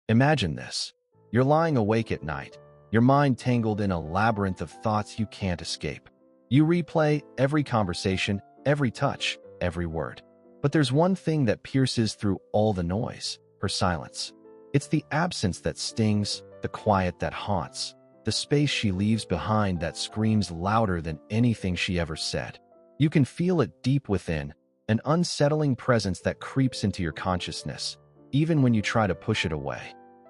Imagine this. You're lying awake at night, your mind tangled in a labyrinth of thoughts you can't escape. You replay every conversation, every touch, every word. But there's one thing that pierces through all the noise: her silence. It's the absence that stings, the quiet that haunts, the space she leaves behind that screams louder than anything she ever said. You can feel it deep within, an unsettling presence that creeps into your consciousness, even when you try to push it away.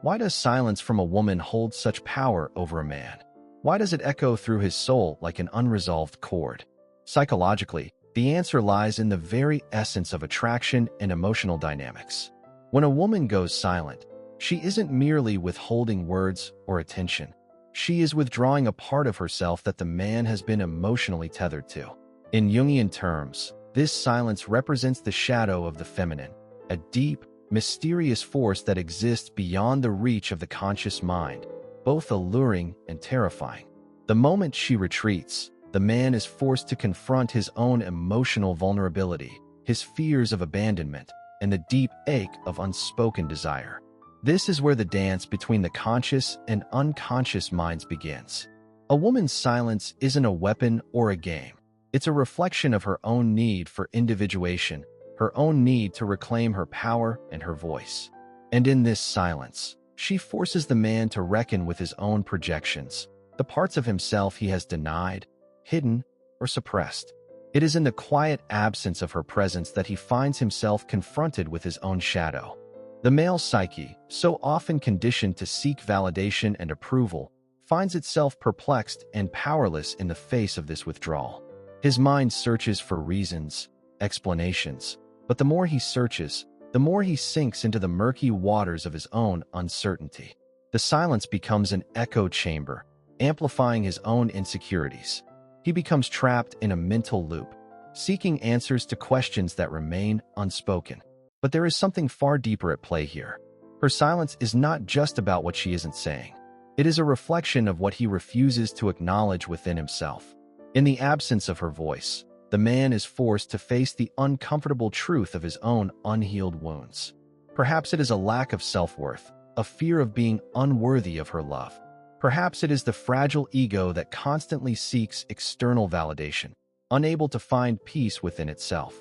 Why does silence from a woman hold such power over a man? Why does it echo through his soul like an unresolved chord? Psychologically, the answer lies in the very essence of attraction and emotional dynamics. When a woman goes silent, she isn't merely withholding words or attention. She is withdrawing a part of herself that the man has been emotionally tethered to. In Jungian terms, this silence represents the shadow of the feminine, a deep, mysterious force that exists beyond the reach of the conscious mind, both alluring and terrifying. The moment she retreats, the man is forced to confront his own emotional vulnerability, his fears of abandonment, and the deep ache of unspoken desire. This is where the dance between the conscious and unconscious minds begins. A woman's silence isn't a weapon or a game. It's a reflection of her own need for individuation, her own need to reclaim her power and her voice. And in this silence, she forces the man to reckon with his own projections, the parts of himself he has denied, hidden, or suppressed. It is in the quiet absence of her presence that he finds himself confronted with his own shadow. The male psyche, so often conditioned to seek validation and approval, finds itself perplexed and powerless in the face of this withdrawal. His mind searches for reasons, explanations, but the more he searches, the more he sinks into the murky waters of his own uncertainty. The silence becomes an echo chamber, amplifying his own insecurities. He becomes trapped in a mental loop, seeking answers to questions that remain unspoken. But there is something far deeper at play here. Her silence is not just about what she isn't saying. It is a reflection of what he refuses to acknowledge within himself. In the absence of her voice, the man is forced to face the uncomfortable truth of his own unhealed wounds. Perhaps it is a lack of self-worth, a fear of being unworthy of her love. Perhaps it is the fragile ego that constantly seeks external validation, unable to find peace within itself.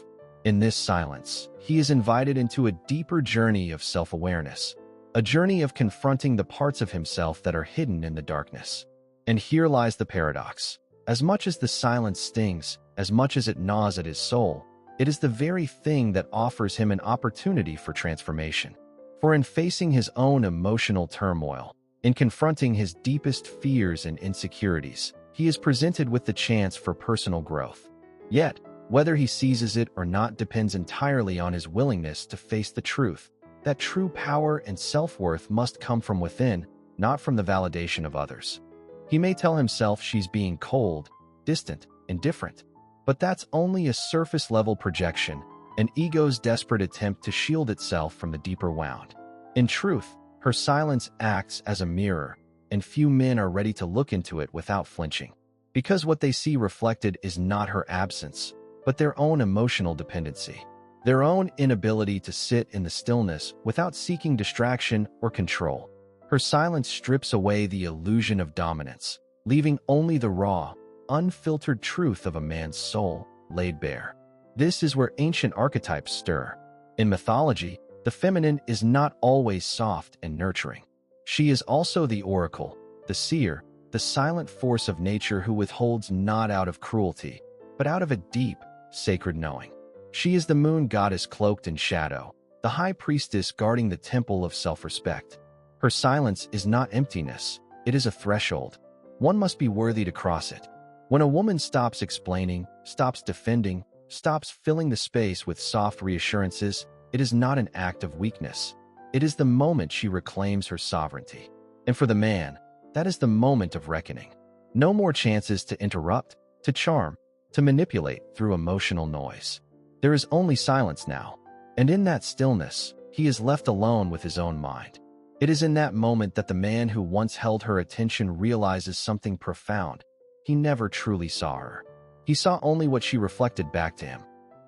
In this silence, he is invited into a deeper journey of self-awareness, a journey of confronting the parts of himself that are hidden in the darkness. And here lies the paradox. As much as the silence stings, as much as it gnaws at his soul, it is the very thing that offers him an opportunity for transformation. For in facing his own emotional turmoil, in confronting his deepest fears and insecurities, he is presented with the chance for personal growth. Yet, whether he seizes it or not depends entirely on his willingness to face the truth, that true power and self-worth must come from within, not from the validation of others. He may tell himself she's being cold, distant, indifferent, but that's only a surface-level projection, an ego's desperate attempt to shield itself from the deeper wound. In truth, her silence acts as a mirror, and few men are ready to look into it without flinching. Because what they see reflected is not her absence, but their own emotional dependency, their own inability to sit in the stillness without seeking distraction or control. Her silence strips away the illusion of dominance, leaving only the raw, unfiltered truth of a man's soul laid bare. This is where ancient archetypes stir. In mythology, the feminine is not always soft and nurturing. She is also the oracle, the seer, the silent force of nature who withholds not out of cruelty, but out of a deep, sacred knowing. She is the moon goddess cloaked in shadow, the high priestess guarding the temple of self-respect. Her silence is not emptiness, it is a threshold. One must be worthy to cross it. When a woman stops explaining, stops defending, stops filling the space with soft reassurances, it is not an act of weakness. It is the moment she reclaims her sovereignty. And for the man, that is the moment of reckoning. No more chances to interrupt, to charm, to manipulate through emotional noise. There is only silence now, and in that stillness, he is left alone with his own mind. It is in that moment that the man who once held her attention realizes something profound. He never truly saw her. He saw only what she reflected back to him.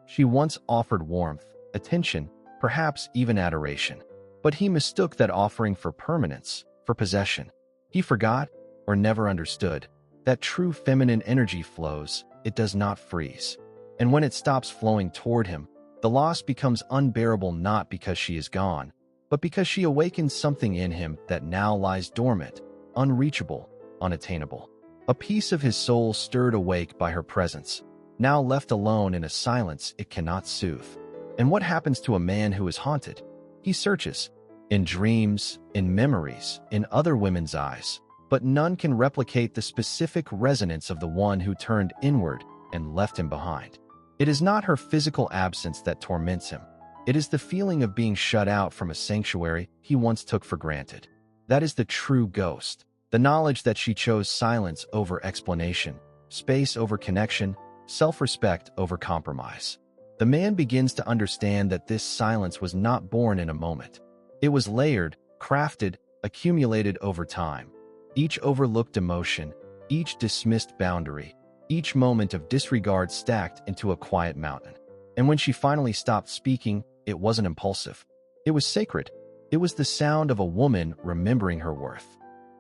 She once offered warmth, attention, perhaps even adoration. But he mistook that offering for permanence, for possession. He forgot, or never understood, that true feminine energy flows, it does not freeze. And when it stops flowing toward him, the loss becomes unbearable not because she is gone, but because she awakens something in him that now lies dormant, unreachable, unattainable. A piece of his soul stirred awake by her presence, now left alone in a silence it cannot soothe. And what happens to a man who is haunted? He searches, in dreams, in memories, in other women's eyes, but none can replicate the specific resonance of the one who turned inward and left him behind. It is not her physical absence that torments him. It is the feeling of being shut out from a sanctuary he once took for granted. That is the true ghost, the knowledge that she chose silence over explanation, space over connection, self-respect over compromise. The man begins to understand that this silence was not born in a moment. It was layered, crafted, accumulated over time. Each overlooked emotion, each dismissed boundary, each moment of disregard stacked into a quiet mountain. And when she finally stopped speaking, it wasn't impulsive. It was sacred. It was the sound of a woman remembering her worth.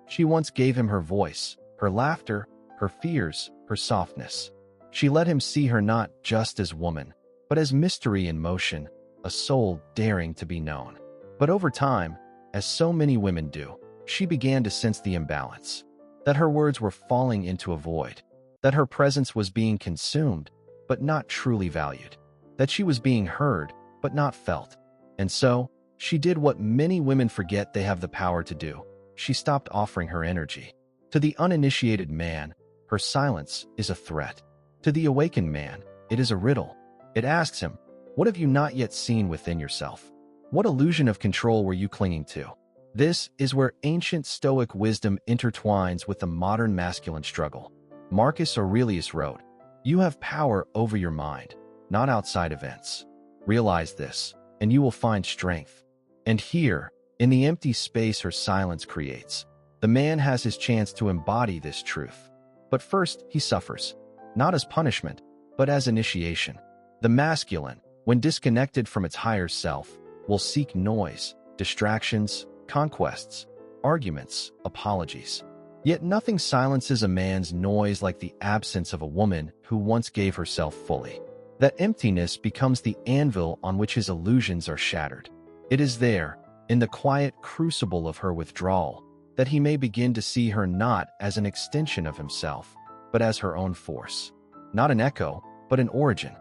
She once gave him her voice, her laughter, her fears, her softness. She let him see her not just as woman, but as mystery in motion, a soul daring to be known. But over time, as so many women do, she began to sense the imbalance, that her words were falling into a void, that her presence was being consumed, but not truly valued, that she was being heard, but not felt. And so, she did what many women forget they have the power to do. She stopped offering her energy. To the uninitiated man, her silence is a threat. To the awakened man, it is a riddle. It asks him, what have you not yet seen within yourself? What illusion of control were you clinging to? This is where ancient Stoic wisdom intertwines with the modern masculine struggle. Marcus Aurelius wrote, "You have power over your mind, not outside events. Realize this, and you will find strength." And here, in the empty space her silence creates, the man has his chance to embody this truth. But first, he suffers, not as punishment, but as initiation. The masculine, when disconnected from its higher self, will seek noise, distractions, conquests, arguments, apologies. Yet nothing silences a man's noise like the absence of a woman who once gave herself fully. That emptiness becomes the anvil on which his illusions are shattered. It is there, in the quiet crucible of her withdrawal, that he may begin to see her not as an extension of himself, but as her own force. Not an echo, but an origin.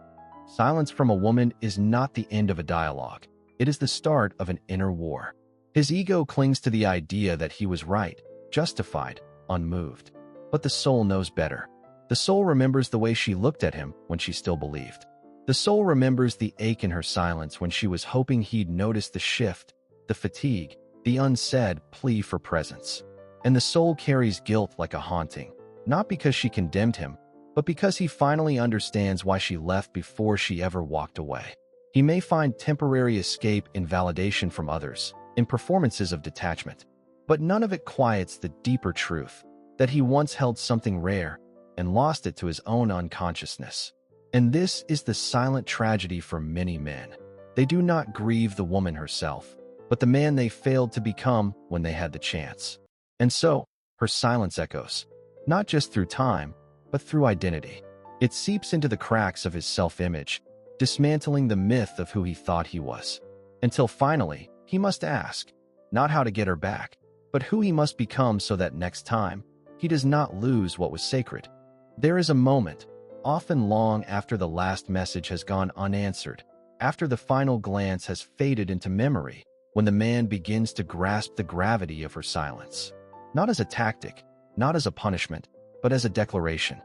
Silence from a woman is not the end of a dialogue. It is the start of an inner war. His ego clings to the idea that he was right, justified, unmoved. But the soul knows better. The soul remembers the way she looked at him when she still believed. The soul remembers the ache in her silence when she was hoping he'd notice the shift, the fatigue, the unsaid plea for presence. And the soul carries guilt like a haunting, not because she condemned him, but because he finally understands why she left before she ever walked away. He may find temporary escape in validation from others, in performances of detachment, but none of it quiets the deeper truth that he once held something rare and lost it to his own unconsciousness. And this is the silent tragedy for many men. They do not grieve the woman herself, but the man they failed to become when they had the chance. And so, her silence echoes, not just through time, but through identity. It seeps into the cracks of his self-image, dismantling the myth of who he thought he was. Until finally, he must ask, not how to get her back, but who he must become so that next time, he does not lose what was sacred. There is a moment, often long after the last message has gone unanswered, after the final glance has faded into memory, when the man begins to grasp the gravity of her silence. Not as a tactic, not as a punishment, but as a declaration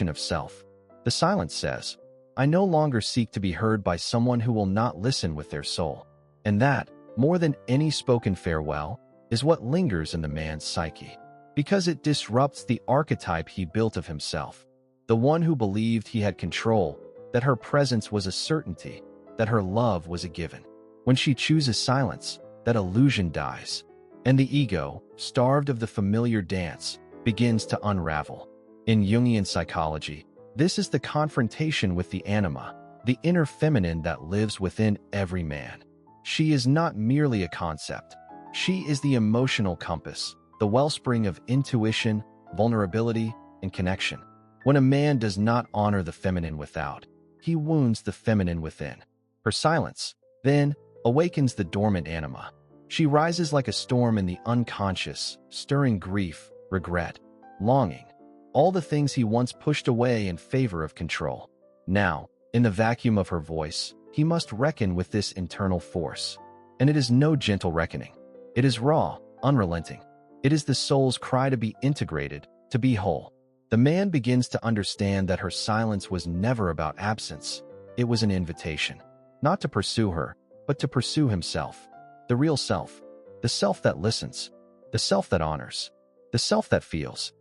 of self. The silence says, I no longer seek to be heard by someone who will not listen with their soul. And that, more than any spoken farewell, is what lingers in the man's psyche, because it disrupts the archetype he built of himself, the one who believed he had control, that her presence was a certainty, that her love was a given. When she chooses silence, that illusion dies, and the ego, starved of the familiar dance, begins to unravel. In Jungian psychology, this is the confrontation with the anima, the inner feminine that lives within every man. She is not merely a concept. She is the emotional compass, the wellspring of intuition, vulnerability, and connection. When a man does not honor the feminine without, he wounds the feminine within. Her silence, then, awakens the dormant anima. She rises like a storm in the unconscious, stirring grief, regret, longing, all the things he once pushed away in favor of control. Now, in the vacuum of her voice, he must reckon with this internal force. And it is no gentle reckoning. It is raw, unrelenting. It is the soul's cry to be integrated, to be whole. The man begins to understand that her silence was never about absence. It was an invitation, not to pursue her, but to pursue himself. The real self, the self that listens, the self that honors, the self that feels.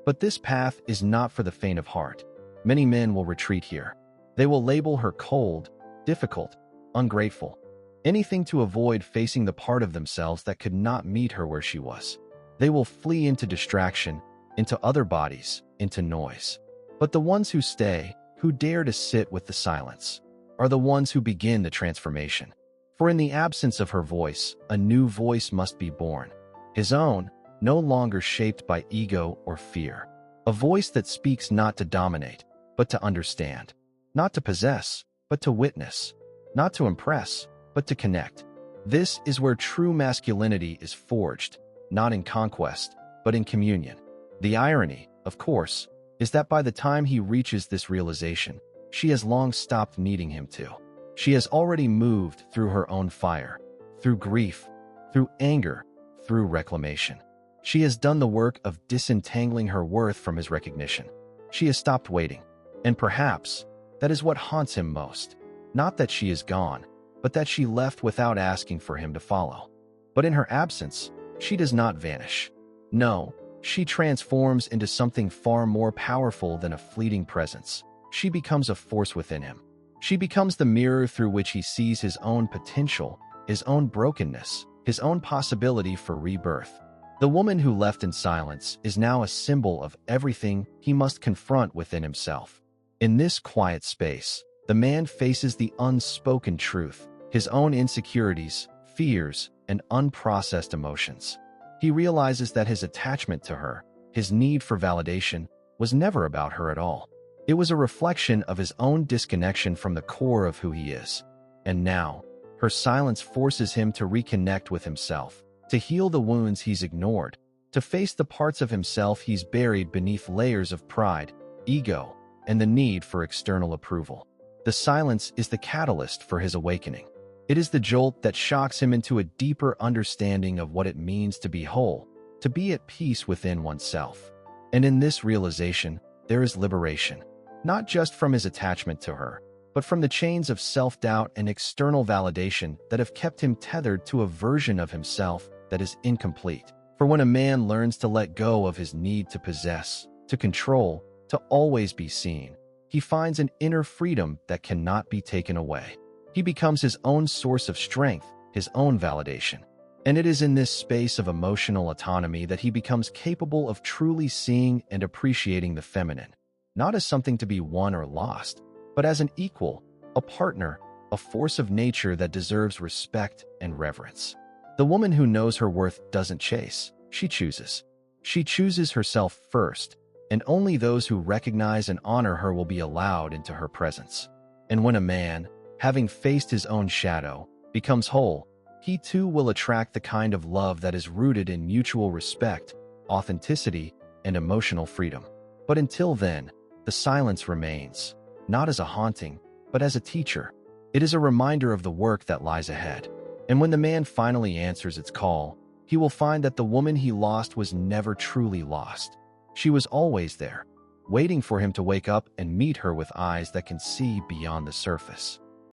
But this path is not for the faint of heart. Many men will retreat here. They will label her cold, difficult, ungrateful, anything to avoid facing the part of themselves that could not meet her where she was. They will flee into distraction, into other bodies, into noise. But the ones who stay, who dare to sit with the silence, are the ones who begin the transformation. For in the absence of her voice, a new voice must be born. His own, no longer shaped by ego or fear. A voice that speaks not to dominate, but to understand. Not to possess, but to witness. Not to impress, but to connect. This is where true masculinity is forged, not in conquest, but in communion. The irony, of course, is that by the time he reaches this realization, she has long stopped needing him to. She has already moved through her own fire, through grief, through anger, through reclamation. She has done the work of disentangling her worth from his recognition. She has stopped waiting. And perhaps that is what haunts him most. Not that she is gone, but that she left without asking for him to follow. But in her absence, she does not vanish. No, she transforms into something far more powerful than a fleeting presence. She becomes a force within him. She becomes the mirror through which he sees his own potential, his own brokenness, his own possibility for rebirth. The woman who left in silence is now a symbol of everything he must confront within himself. In this quiet space, the man faces the unspoken truth, his own insecurities, fears, and unprocessed emotions. He realizes that his attachment to her, his need for validation, was never about her at all. It was a reflection of his own disconnection from the core of who he is. And now, her silence forces him to reconnect with himself, to heal the wounds he's ignored, to face the parts of himself he's buried beneath layers of pride, ego, and the need for external approval. The silence is the catalyst for his awakening. It is the jolt that shocks him into a deeper understanding of what it means to be whole, to be at peace within oneself. And in this realization, there is liberation, not just from his attachment to her, but from the chains of self-doubt and external validation that have kept him tethered to a version of himself that is incomplete. For when a man learns to let go of his need to possess, to control, to always be seen, he finds an inner freedom that cannot be taken away. He becomes his own source of strength, his own validation. And it is in this space of emotional autonomy that he becomes capable of truly seeing and appreciating the feminine, not as something to be won or lost, but as an equal, a partner, a force of nature that deserves respect and reverence. The woman who knows her worth doesn't chase, she chooses. She chooses herself first, and only those who recognize and honor her will be allowed into her presence. And when a man, having faced his own shadow, becomes whole, he too will attract the kind of love that is rooted in mutual respect, authenticity, and emotional freedom. But until then, the silence remains, not as a haunting, but as a teacher. It is a reminder of the work that lies ahead. And when the man finally answers its call, he will find that the woman he lost was never truly lost. She was always there, waiting for him to wake up and meet her with eyes that can see beyond the surface.